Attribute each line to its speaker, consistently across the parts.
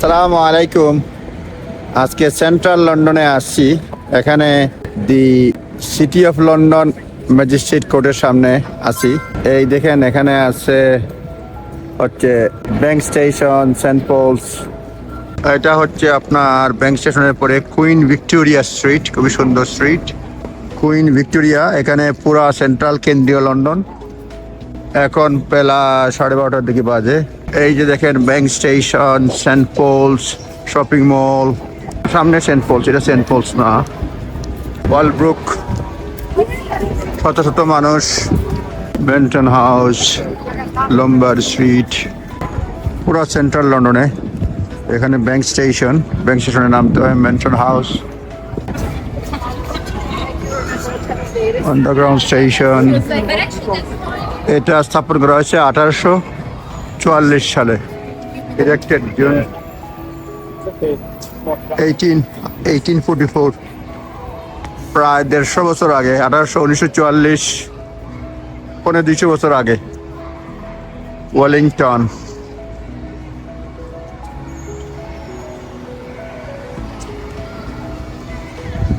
Speaker 1: আসসালামু আলাইকুম। আজকে সেন্ট্রাল লন্ডনে আসছি। এখানে the city of London magistrate কোর্টের সামনে আছি। এই দেখেন এখানে আছে হচ্ছে ব্যাংক স্টেশন, সেন্ট পলস। এটা হচ্ছে আপনার ব্যাংক স্টেশনের পরে কুইন ভিক্টোরিয়া স্ট্রিট, খুবই সুন্দর স্ট্রিট কুইন ভিক্টোরিয়া। এখানে পুরা সেন্ট্রাল কেন্দ্রীয় লন্ডন। এখন বেলা 12:30টার দিকে বাজে। এই যে দেখেন Bank station, Saint Paul's shopping mall, সামনে সেন্ট পলস, এটা সেন্ট পলস না, ওয়ালব্রুক, শত শত মানুষ, বেন্টন হাউস, লম্বার স্ট্রিট, পুরো সেন্ট্রাল লন্ডনে। এখানে ব্যাংক স্টেশনে নামতে হয় বেন্টন হাউস, আন্ডারগ্রাউন্ড স্টেশন। এটা স্থাপন করা হয়েছে 1844 সালে, ইরেক্টেড জুন 1844, প্রায় 150 বছর আগে। 1944, 200 বছর আগে। ওয়েলিংটন।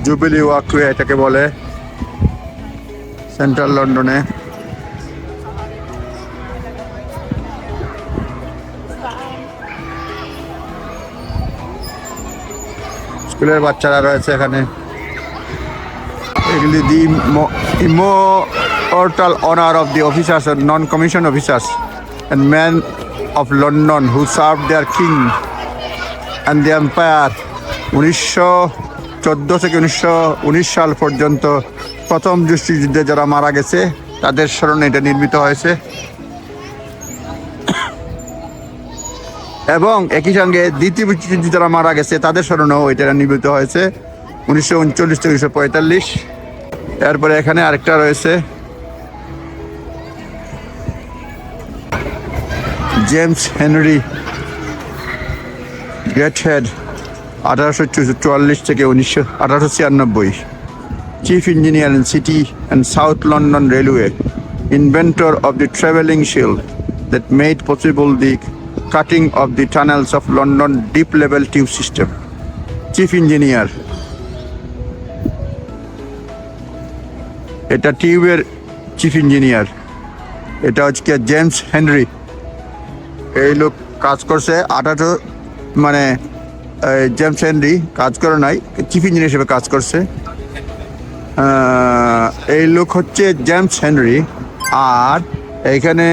Speaker 1: জুবিলি ওয়াকওয়ে এটাকে বলে সেন্ট্রাল লন্ডনে। স্কুলের বাচ্চারা রয়েছে এখানে। এগুলি দি immortal honor of the officers and non-commissioned officers and men of London who served their king and the empire। 1914 থেকে 1919 সাল পর্যন্ত প্রথম মুক্তিযুদ্ধে যারা মারা গেছে তাদের স্মরণে এটা নির্মিত হয়েছে, এবং একই সঙ্গে দ্বিতীয় মুক্তিযুদ্ধে যারা মারা গেছে তাদের স্মরণেও এটা নির্মিত হয়েছে 1939 থেকে 1945। এরপরে এখানে আরেকটা রয়েছে জেমস হেনরি গেটহেড, 1844 থেকে 1896, chief engineer in city and south London railway, inventor of the travelling shield that made possible the cutting of the tunnels of London deep level tube system। Chief engineer, এটা টিউবের chief engineer. এটা হচ্ছে James Henry. এই লোক কাজ করছে James Henry কাজ করে নাই, চিফ ইঞ্জিনিয়ার হিসেবে কাজ করছে। এই লোক হচ্ছে জেমস হেনরি। আর এইখানে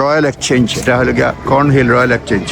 Speaker 1: রয়্যাল এক্সচেঞ্জ, এটা হলো গিয়া কর্নহিল রয়্যাল এক্সচেঞ্জ।